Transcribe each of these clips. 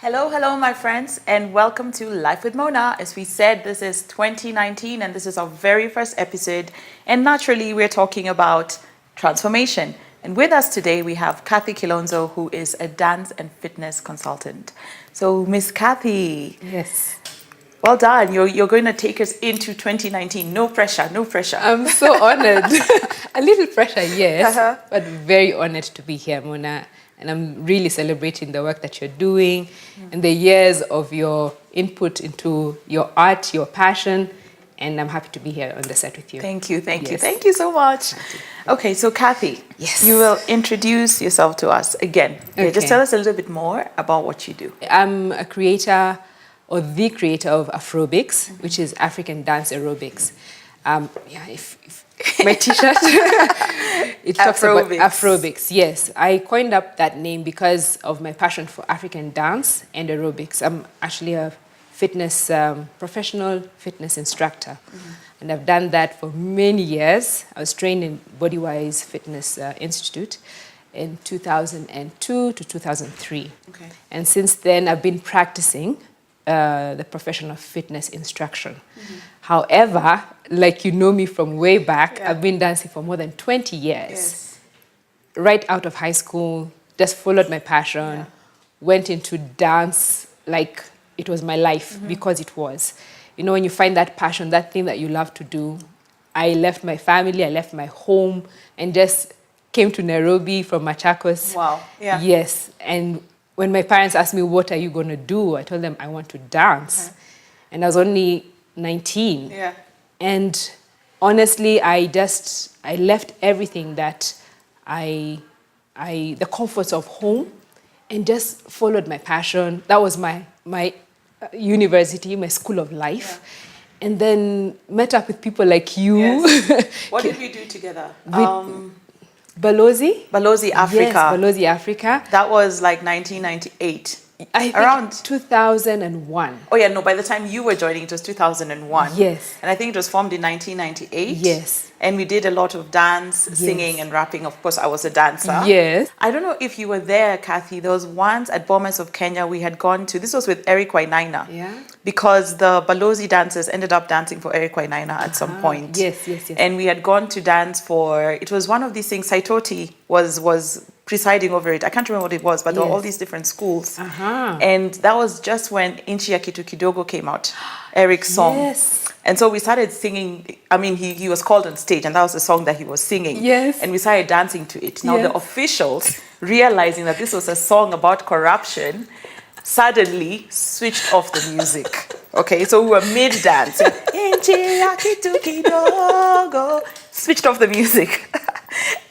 Hello, hello, my friends, and welcome to Life with Mona. As we said, this is 2019, and this is our very first episode. And naturally, we're talking about transformation. And with us today, we have Cathy Kilonzo, who is a dance and fitness consultant. So, Miss Cathy. Yes. Well done. You're going to take us into 2019. No pressure, no pressure. I'm so honored. A little pressure, yes, but very honored to be here, Mona. And I'm really celebrating the work that you're doing and the years of your input into your art, your passion. And I'm happy to be here on the set with you. Thank you, thank you. Thank you so much. Okay, so Cathy, yes, you will introduce yourself to us again. Okay. Just tell us a little bit more about what you do. I'm a creator or the creator of Afrobics, which is African dance aerobics. If my t-shirt, it talks about Afrobics. Yes, I coined up that name because of my passion for African dance and aerobics. I'm actually a fitness professional fitness instructor, and I've done that for many years. I was trained in Bodywise Fitness Institute in 2002 to 2003, and since then I've been practicing the profession of fitness instruction. However, like you know me from way back, I've been dancing for more than 20 years. Yes. Right out of high school, just followed my passion, went into dance like it was my life, because it was. You know, when you find that passion, that thing that you love to do, I left my family, I left my home, and just came to Nairobi from Machakos. Wow, yeah. Yes, and when my parents asked me, what are you going to do? I told them I want to dance. And I was only 19. Yeah. And honestly, I left everything that the comforts of home, and just followed my passion. That was my university, my school of life. Yeah. And then met up with people like you. Yes. What did we do together? Balozi Africa. Yes, Balozi Africa. That was like 1998. I think around 2001. Oh yeah, no, by the time you were joining, it was 2001. Yes. And I think it was formed in 1998. Yes. And we did a lot of dance, singing and rapping. Of course, I was a dancer. Yes. I don't know if you were there, Cathy. There was once at Bomas of Kenya we had gone to, this was with Eric Wainaina. Yeah. Because the Balozi dancers ended up dancing for Eric Wainaina at some point. Yes. And we had gone to dance for, it was one of these things, Saitoti was presiding over it. I can't remember what it was, but there were all these different schools. And that was just when Inchi ya Kitu Kidogo came out, Eric's song. Yes. And so we started singing. I mean, he was called on stage, and that was the song that he was singing. Yes. And we started dancing to it. Now, the officials, realizing that this was a song about corruption, suddenly switched off the music. Okay, so we were mid-dance. Switched off the music.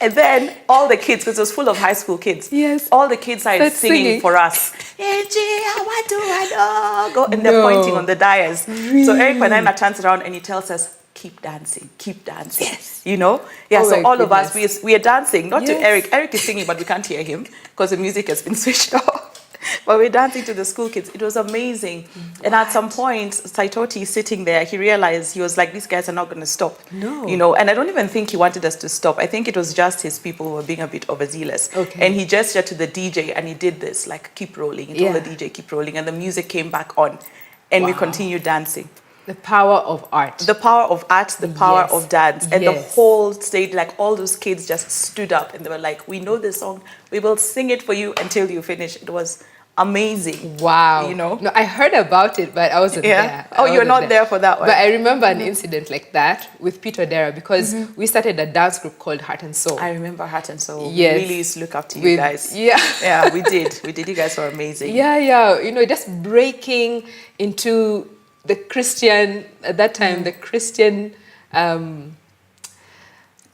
And then all the kids, because it was full of high school kids, all the kids started singing for us. And they're pointing on the dais. So Eric Wainaina turns around and he tells us, keep dancing, keep dancing. Yes. You know? Yeah, so all of us, we are dancing, not to Eric. Eric is singing, but we can't hear him because the music has been switched off. But we're dancing to the school kids. It was amazing. And at some point, Saitoti is sitting there. He realized, he was like, these guys are not going to stop. No. You know, and I don't even think he wanted us to stop. I think it was just his people who were being a bit overzealous. Okay. And he gestured to the DJ and he did this, like, keep rolling. He told the DJ, keep rolling. And the music came back on. And we continued dancing. The power of art. The power of art, the power of dance. And the whole stage, like all those kids just stood up and they were like, we know this song. We will sing it for you until you finish. It was amazing. Wow. You know? No, I heard about it, but I wasn't there. Oh, you're not there for that one. But I remember an incident like that with Peter Dera, because we started a dance group called Heart and Soul. I remember Heart and Soul. Yes. We really used to look up to you guys. Yeah. Yeah, we did. We did. You guys were amazing. Yeah. You know, just breaking into the Christian, at that time, the Christian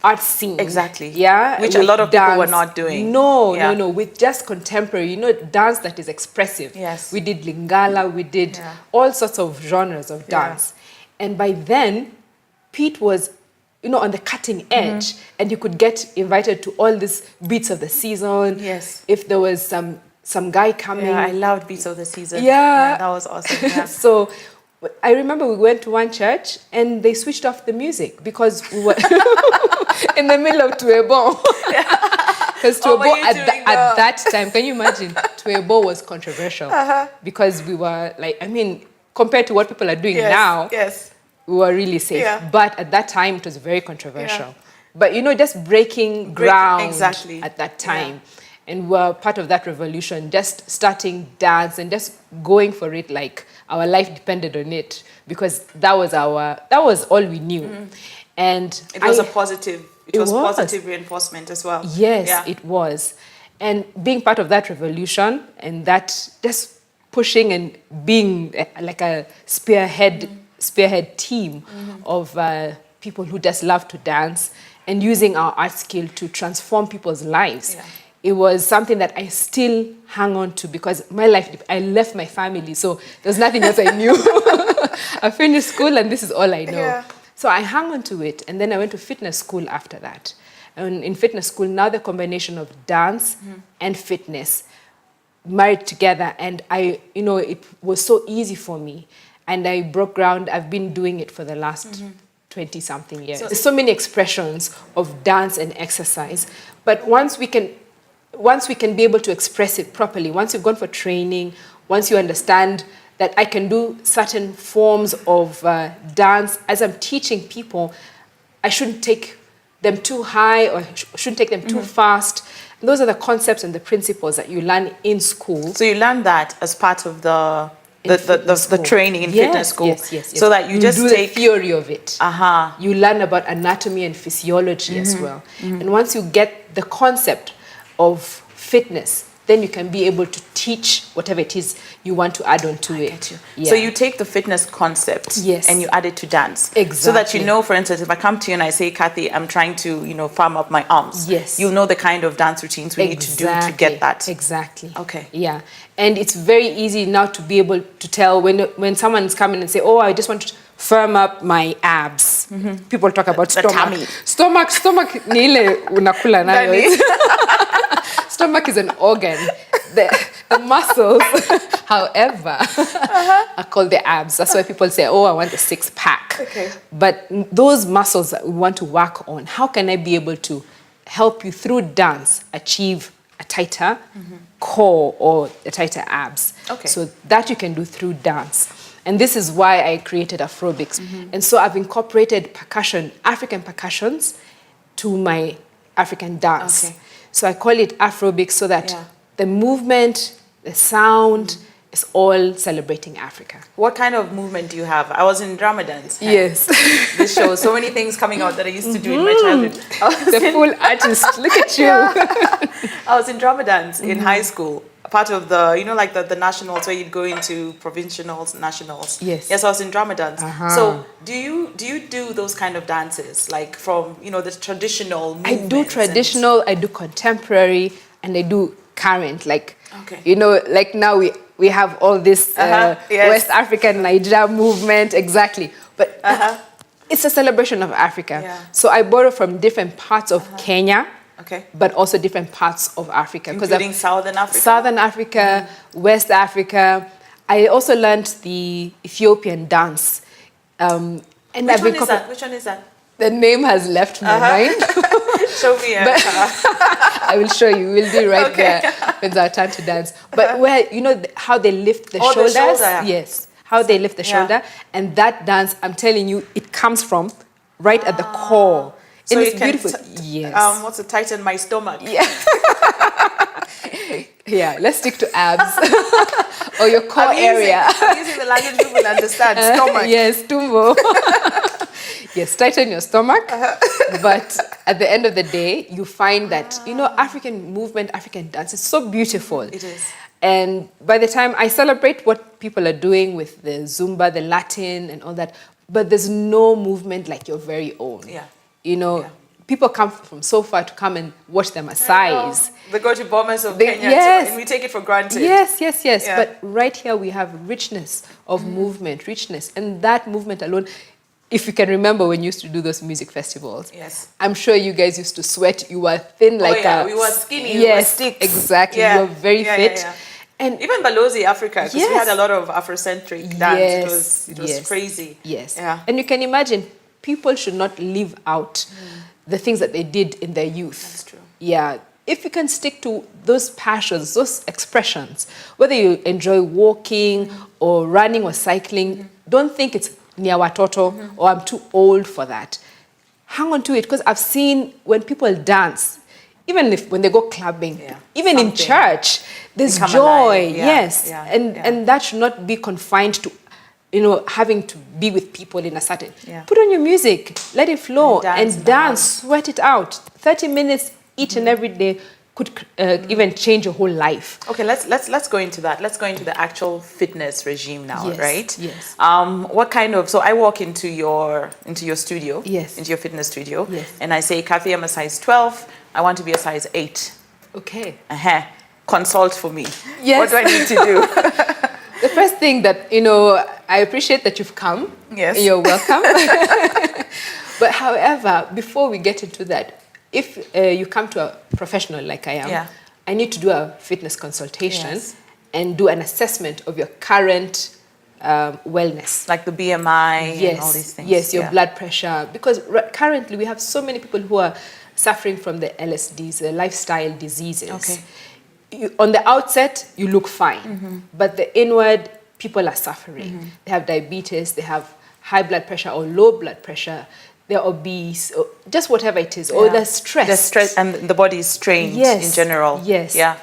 art scene. Exactly. Yeah. Which a lot of people were not doing. No. With just contemporary, you know, dance that is expressive. Yes. We did Lingala, we did all sorts of genres of dance. And by then, Pete was, you know, on the cutting edge, and you could get invited to all these beats of the season. Yes. If there was some guy coming. Yeah, I loved Beats of the Season. Yeah. That was awesome. Yeah. So I remember we went to one church and they switched off the music because we were in the middle of Tuebon. Because Tuebo at that time, can you imagine? Tuebo was controversial because we were like, I mean, compared to what people are doing now, we were really safe. Yeah. But at that time, it was very controversial. Yeah. But, you know, just breaking ground at that time. Yeah. And we're part of that revolution, just starting dance and just going for it like our life depended on it, because that was all we knew. And it was positive reinforcement as well. Yes, it was. And being part of that revolution and that just pushing and being like a spearhead team of people who just love to dance and using our art skill to transform people's lives. Yeah. It was something that I still hang on to, because my life, I left my family, so there's nothing else I knew. I finished school and this is all I know. Yeah. So I hung on to it, and then I went to fitness school after that. And in fitness school, now the combination of dance and fitness married together, and it was so easy for me. And I broke ground. I've been doing it for the last 20-something years. There's so many expressions of dance and exercise, but once we can be able to express it properly, once you've gone for training, once you understand that I can do certain forms of dance, as I'm teaching people, I shouldn't take them too high or shouldn't take them too fast. And those are the concepts and the principles that you learn in school. So you learn that as part of the training in fitness school. Yes. So that you just do take the theory of it. You learn about anatomy and physiology as well. And once you get the concept of fitness, then you can be able to teach whatever it is you want to add on to it. So you take the fitness concept and you add it to dance. Exactly. So that you know, for instance, if I come to you and I say, Cathy, I'm trying to, firm up my arms. Yes. You know the kind of dance routines we need to do to get that. Exactly. Okay. Yeah. And it's very easy now to be able to tell when someone's coming and say, oh, I just want to firm up my abs. People talk about the stomach. Tummy. Stomach ni ile unakula nayo. Stomach is an organ. The muscles, however, are called the abs. That's why people say, oh, I want a six-pack. Okay. But those muscles that we want to work on, how can I be able to help you through dance achieve a tighter core or a tighter abs? Okay. So that you can do through dance. And this is why I created Afrobics. And so I've incorporated percussion, African percussions, to my African dance. Okay. So I call it Afrobics so that the movement, the sound is all celebrating Africa. What kind of movement do you have? I was in drama dance. Yes. This show, so many things coming out that I used to do in my childhood. The full artist, look at you. I was in drama dance in high school. Part of the, like the nationals where you'd go into provincials, nationals. Yes. Yes, I was in drama dance. So do you do those kind of dances, like from, the traditional movements? I do traditional, I do contemporary, and I do current. Like, like now we have all this West African Nigeria movement, exactly. But it's a celebration of Africa. Yeah. So I borrow from different parts of Kenya. Okay. But also different parts of Africa. Including Southern Africa? Southern Africa, West Africa. I also learned the Ethiopian dance. Which one is that? The name has left my mind. Show me. I will show you. We'll do right there when it's our time to dance. But where, how they lift the shoulders? The shoulder. Yes. How they lift the shoulder. And that dance, I'm telling you, it comes from right at the core. So it's beautiful. Yes. What's to tighten my stomach? Yeah. Yeah, let's stick to abs. Or your core area. I'm using the language people understand. Stomach. Yes, tumbo. Yes, tighten your stomach. But at the end of the day, you find that, African movement, African dance is so beautiful. It is. And by the time I celebrate what people are doing with the Zumba, the Latin and all that, but there's no movement like your very own. Yeah. People come from so far to come and watch the Maasais. They go to Bomas of Kenya and we take it for granted. Yes. Yeah. But right here we have richness of movement, and that movement alone, if you can remember when you used to do those music festivals. Yes. I'm sure you guys used to sweat. You were thin we were skinny. Yes, we were sticks. Exactly. You were very fit. Yeah. And even Balozi Africa, because we had a lot of Afrocentric dance. It was crazy. Yes. Yeah. And you can imagine, people should not leave out the things that they did in their youth. That's true. Yeah. if you can stick to those passions, those expressions, whether you enjoy walking or running or cycling, don't think it's niya watoto or I'm too old for that. Hang on to it, because I've seen when people dance, even when they go clubbing, even in church, there's joy. Yes. And that should not be confined to, having to be with people in a certain. Put on your music, let it flow, and dance, sweat it out. 30 minutes each and every day could even change your whole life. Okay, let's go into that. Let's go into the actual fitness regime now, right? Yes. What kind of, so I walk into your studio, yes, into your fitness studio, yes, and I say, Cathy, I'm a size 12. I want to be a size 8. Okay. Consult for me. Yes. What do I need to do? The first thing that, I appreciate that you've come. Yes. You're welcome. But however, before we get into that, if you come to a professional like I am, I need to do a fitness consultation and do an assessment of your current wellness. Like the BMI and all these things. Yes, your blood pressure. Because currently we have so many people who are suffering from the LSDs, the lifestyle diseases. Okay. On the outset, you look fine. But the inward, people are suffering. They have diabetes, they have high blood pressure or low blood pressure. They're obese, or just whatever it is, or they're stressed. They're stressed, and the body is strained in general. Yes. Yeah.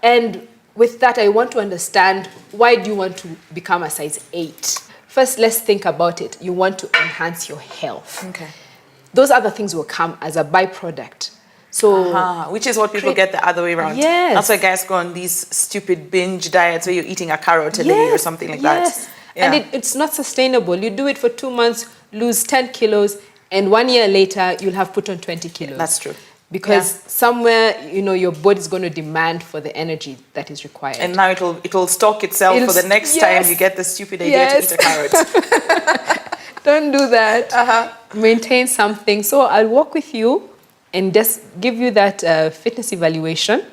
And with that, I want to understand, why do you want to become a size 8? First, let's think about it. You want to enhance your health. Okay. Those other things will come as a byproduct. So, which is what people get the other way around. Yes. That's why guys go on these stupid binge diets where you're eating a carrot a day or something like that. Yeah. And it's not sustainable. You do it for 2 months, lose 10 kilos, and 1 year later, you'll have put on 20 kilos. That's true. Because somewhere, your body's going to demand for the energy that is required. And now it'll stock itself for the next time you get the stupid idea to eat a carrot. Don't do that. Maintain something. So I'll walk with you and just give you that fitness evaluation.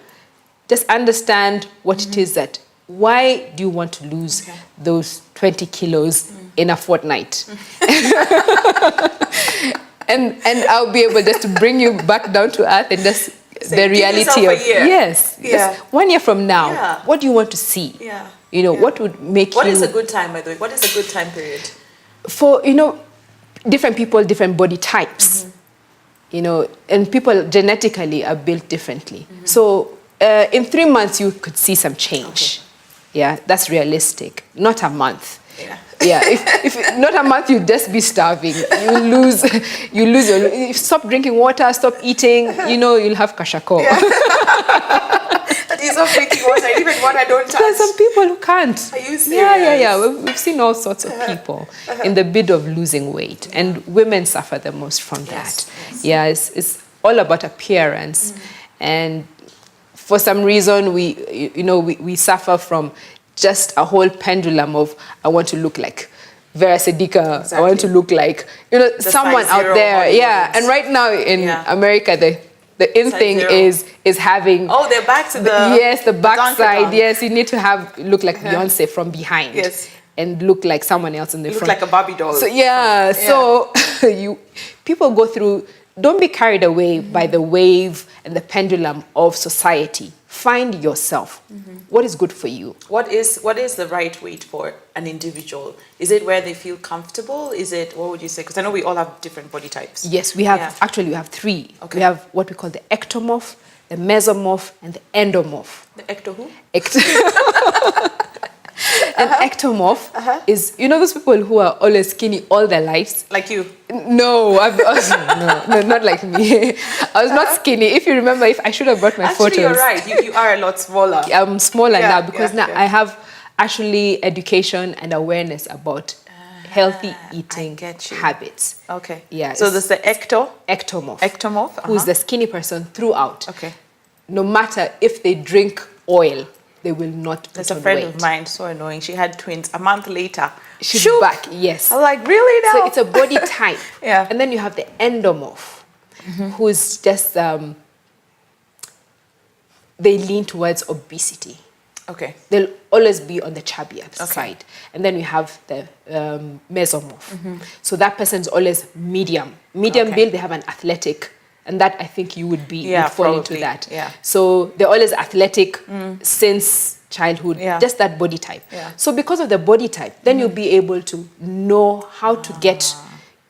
Just understand what it is that, why do you want to lose those 20 kilos in a fortnight? and I'll be able just to bring you back down to earth and just the reality of just 1 year from now, what do you want to see? What would make you... What is a good time, by the way? What is a good time period? For, different people, different body types, and people genetically are built differently. So in 3 months, you could see some change. Yeah, that's realistic. Not a month. If not a month, you'll just be starving. You lose your... Stop drinking water, stop eating, you'll have kashako. That is not drinking water, even water don't touch. There's some people who can't. Are you serious? Yeah. We've seen all sorts of people in the bid of losing weight, and women suffer the most from that. It's all about appearance, and for some reason we suffer from just a whole pendulum of, I want to look like Vera Sidika, I want to look like someone out there. And right now in America, the in thing is having... Oh, they're back to the... Yes, the backside. Yes, you need to look like Beyonce from behind. Yes. And look like someone else in the front. Look like a Barbie doll. So, people go through... Don't be carried away by the wave and the pendulum of society. Find yourself. What is good for you? What is the right weight for an individual? Is it where they feel comfortable? Is it, what would you say? Because I know we all have different body types. Yes, we have, actually we have 3. Okay. We have what we call the ectomorph, the mesomorph, and the endomorph. The ecto who? An ectomorph is, those people who are always skinny all their lives. Like you? No, no, not like me. I was not skinny. If you remember, I should have brought my photos. Actually, you're right. You are a lot smaller. I'm smaller now because now I have actually education and awareness about healthy eating habits. Okay. Yeah. So there's the ectomorph. Ectomorph. Who's the skinny person throughout. Okay. No matter if they drink oil, they will not put on weight. There's a friend of mine, so annoying. She had twins. A month later, she's back. Yes. I was like, really now? So it's a body type. And then you have the endomorph, who's just, they lean towards obesity. Okay. They'll always be on the chubbier side. And then you have the mesomorph. So that person's always medium. Medium build, they have an athletic And that, I think you would Yeah, fall probably. into that. Yeah. So they're always athletic since childhood, just that body type. Yeah. So because of the body type, then you'll be able to know how to get,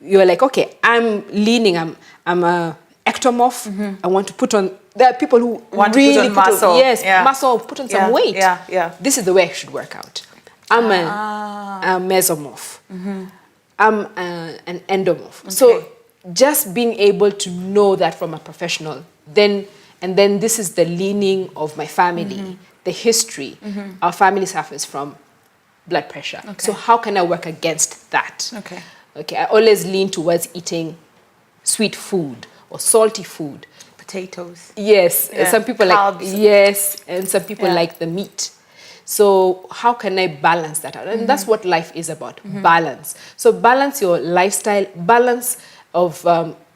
you're like, okay, I'm leaning, I'm a ectomorph. I want to put on, there are people who Want to really put on muscle. yes, Yeah. muscle, put on some weight. Yeah. This is the way I should work out. I'm a mesomorph. I'm an endomorph. Okay. So just being able to know that from a professional, then this is the leaning of my family, the history. Our family suffers from blood pressure. Okay. So how can I work against that? Okay, I always lean towards eating sweet food or salty food. Potatoes. Yes, Yeah. some people Carbs. like, yes, and some people like the meat. So how can I balance that out? And that's what life is about, balance. So balance your lifestyle, balance of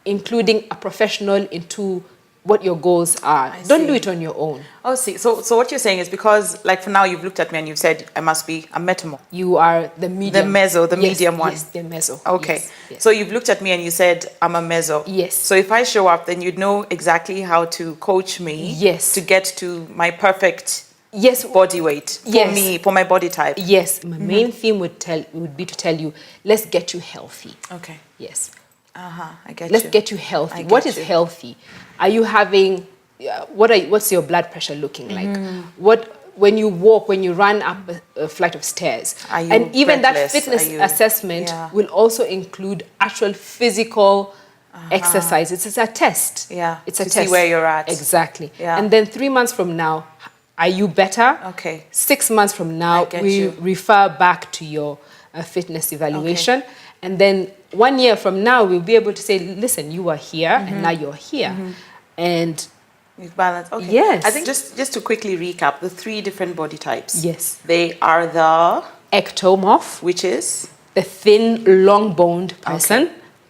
including a professional into what your goals are. Don't do it on your own. Oh, see. So what you're saying is because, like, for now, you've looked at me and you've said I must be a metamorph. You are the medium. The medium one. Yes, the meso. Okay. Yes, yes. So you've looked at me and you said I'm a meso. Yes. So if I show up, then you'd know exactly how to coach me. Yes. To get to my perfect body weight for Yes. me, for my body type. Yes. My main theme would be to tell you, let's get you healthy. Okay. Yes. I get Let's you. get you healthy. I What get is you. healthy? Are you having, what's your blood pressure looking like? When you walk, when you run up a flight of stairs? Are you And even that breathless? fitness Are you- assessment Yeah. will also include actual physical exercise. It's a test. Yeah, It's a to test. see where you're at. Exactly. Yeah. And then 3 months from now, are you better? Okay. 6 months from now, I get we you. refer back to your fitness evaluation. And then 1 year from now, we'll be able to say, listen, you are here and now you're here. And You've balanced. Okay. Yes. I think just to quickly recap, the 3 different body types. yes, They are the, ectomorph, which is the thin, long-boned person.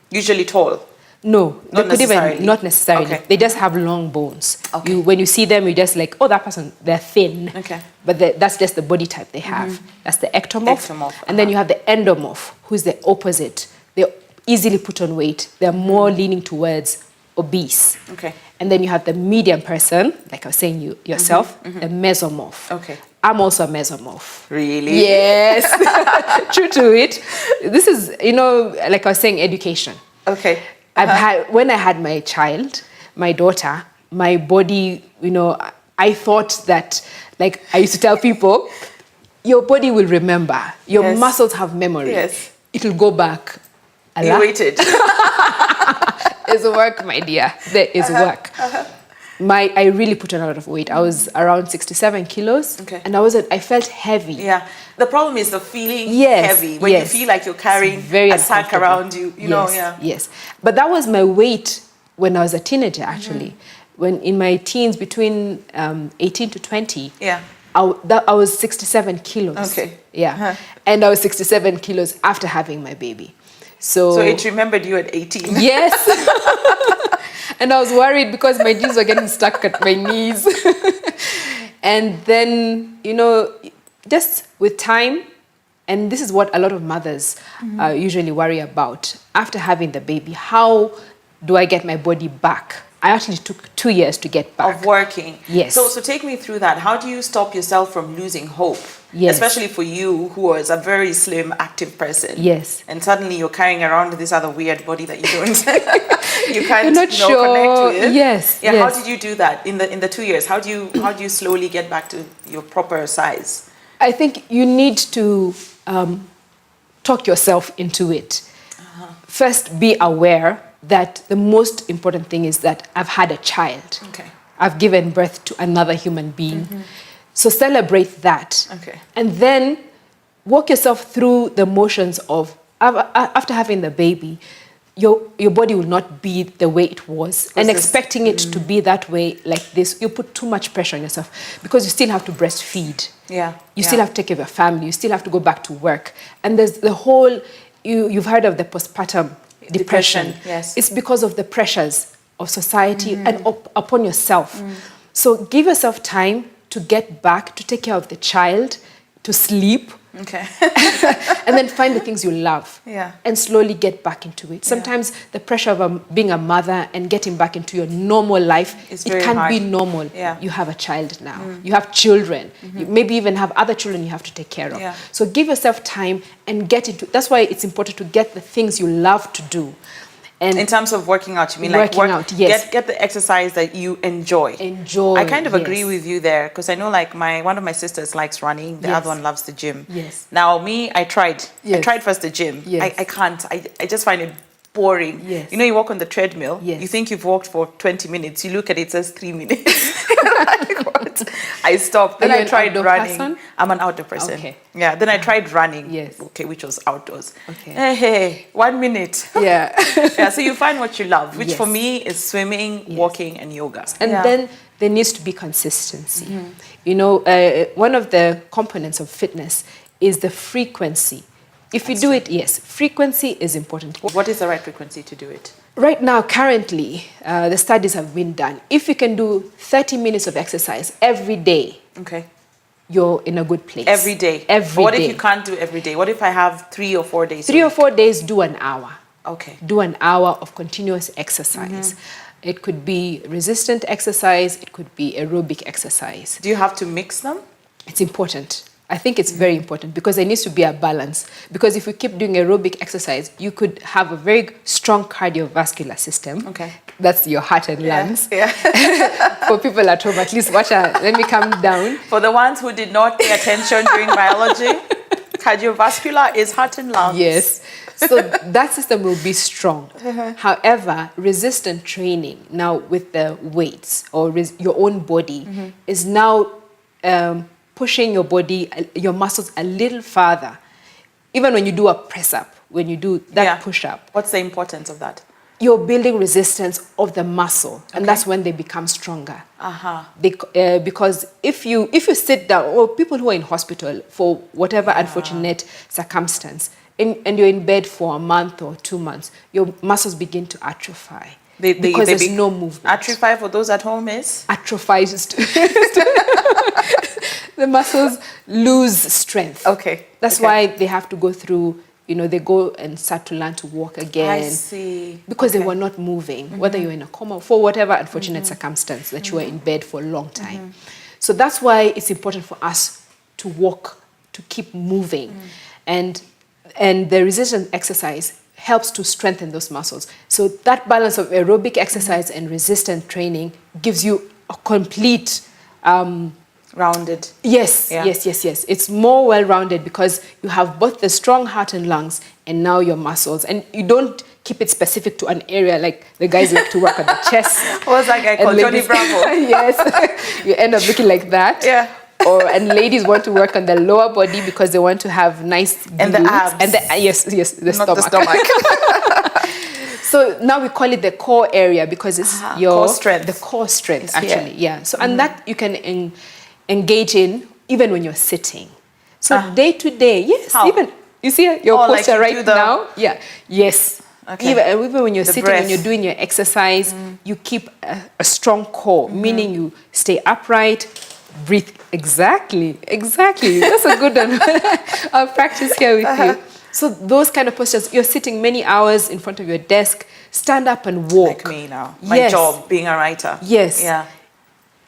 usually tall. No, Not they could necessarily. even not necessarily. Okay. They just have long bones. Okay. When you see them, you just like, oh, that person, they're thin. Okay. But that's just the body type they have. That's the ectomorph. Ectomorph, And then you have the endomorph, who's the opposite. They're easily put on weight. They're more leaning towards obese. Okay. And then you have the medium person, like I was saying, yourself, the mesomorph. Okay. I'm also a mesomorph. Really? Yes, true to it. This is, like I was saying, education. Okay. When I had my child, my daughter, my body, I thought that, like I used to tell people, your body will remember. Your Yes. muscles have memory. Yes. It'll go back. You waited. There's work, my dear. There is work. I really put on a lot of weight. I was around 67 kilos. Okay. And I felt heavy. Yeah. The problem is the feeling Yes, heavy. When yes. you feel like you're carrying It's very a sack uncomfortable. around you, you know, Yes, yeah. Yes. But that was my weight when I was a teenager, actually. When in my teens, between 18 to 20, Yeah. I was 67 kilos. Okay. Yeah. And I was 67 kilos after having my baby. So it remembered you at 18. yes. And I was worried because my jeans were getting stuck at my knees. And then, just with time, and this is what a lot of mothers usually worry about. After having the baby, how do I get my body back? I actually took 2 years to get back. Of working. Yes. So take me through that. How do you stop yourself from losing hope? Yes. Especially for you, who is a very slim, active person. Yes. And suddenly you're carrying around this other weird body that you don't, you can't, You're not sure. connect with. Yes. Yeah. Yes. How did you do that in the 2 years? How do you slowly get back to your proper size? I think you need to talk yourself into it. First, be aware that the most important thing is that I've had a child. Okay. I've given birth to another human being. So celebrate that. Okay. And then walk yourself through the motions of, after having the baby, your body will not be the way it was. And expecting it to be that way like this, you put too much pressure on yourself because you still have to breastfeed. Yeah. You still have to take care of your family. You still have to go back to work. And there's the whole, you've heard of the postpartum depression. Yes. It's because of the pressures of society and upon yourself. So give yourself time to get back, to take care of the child, to sleep. Okay. And then find the things you love. Yeah. And slowly get back into it. Sometimes the pressure of being a mother and getting back into your normal life, it can't be normal. Yeah. You have a child now. You have children. You maybe even have other children you have to take care of. Yeah. So give yourself time and get into. That's why it's important to get the things you love to do. And in terms of working out, you mean working out, yes. Get the exercise that you enjoy. I kind of agree with you there, because I know like one of my sisters likes running, the other one loves the gym. Yes. Now me, I tried first the gym. Yes. I can't. I just find it boring. Yes. You know, you walk on the treadmill. Yes. You think you've walked for 20 minutes. You look at it, it says 3 minutes. Like, what? I stopped. Then I tried running. Person? I'm an outdoor person. Okay. Yeah. Then I tried running. Yes. Okay, which was outdoors. Okay. Hey, 1 minute. Yeah. Yeah. So you find what you love, which Yes. for me is swimming, walking, and yoga. And then there needs to be consistency. You know, one of the components of fitness is the frequency. If you do it, yes, frequency is important. What is the right frequency to do it? Right now, currently, the studies have been done. If you can do 30 minutes of exercise every day, Okay. you're in a good place. Every day. Every What day. if you can't do every day? What if I have 3 or 4 days? 3 or 4 days, do an hour. Okay. Do an hour of continuous exercise. It could be resistant exercise. It could be aerobic exercise. Do you have to mix them? It's important. I think it's very important because there needs to be a balance. Because if you keep doing aerobic exercise, you could have a very strong cardiovascular system. Okay. That's your heart and lungs. Yeah. For people at home, at least let me calm down. For the ones who did not pay attention during biology, cardiovascular is heart and lungs. Yes. So that system will be strong. However, resistant training now with the weights or your own body is now pushing your body, your muscles a little farther. Even when you do a press up, when you do that push up. What's the importance of that? You're building resistance of the muscle, and that's when they become stronger. Because if you sit down, or people who are in hospital for whatever unfortunate circumstance, and you're in bed for a month or 2 months, your muscles begin to atrophy. Because there's no movement. Atrophy, for those at home, is? Atrophies. The muscles lose strength. Okay. That's why they have to go through, they go and start to learn to walk again. I see. Because they were not moving, whether you're in a coma, for whatever unfortunate circumstance that you were in bed for a long time. So that's why it's important for us to walk, to keep moving. And the resistance exercise helps to strengthen those muscles. So that balance of aerobic exercise and resistant training gives you a complete... rounded. Yes. It's more well-rounded because you have both the strong heart and lungs and now your muscles. And you don't keep it specific to an area like the guys like to work on the chest. What was that guy called? Johnny Bravo. Yes. You end up looking like that. Yeah. And ladies want to work on the lower body because they want to have nice glutes. And the abs. And the Not the stomach. So now we call it the core area because it's your core strength. The core strength, actually. Yeah. So and that you can engage in even when you're sitting. So day to day, yes. How? Even you see your posture like right now. Yeah. Yes. Okay. Even when you're sitting, breath. when you're doing your exercise, you keep a strong core, meaning you stay upright, breathe. Exactly. That's a good one. I'll practice here with you. So those kind of postures, you're sitting many hours in front of your desk, stand up and walk. Like me now. My job, being a writer. Yes. Yeah.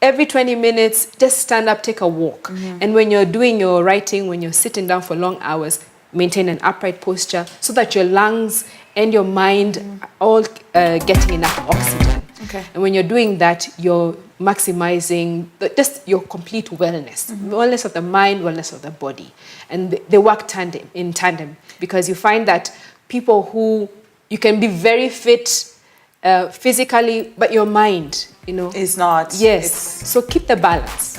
Every 20 minutes, just stand up, take a walk. And when you're doing your writing, when you're sitting down for long hours, maintain an upright posture so that your lungs and your mind are all getting enough oxygen. Okay. And when you're doing that, you're maximizing just your complete wellness. Wellness of the mind, wellness of the body. And they work in tandem because you find that people who, you can be very fit physically, but your mind, is not. Yes. So keep the balance.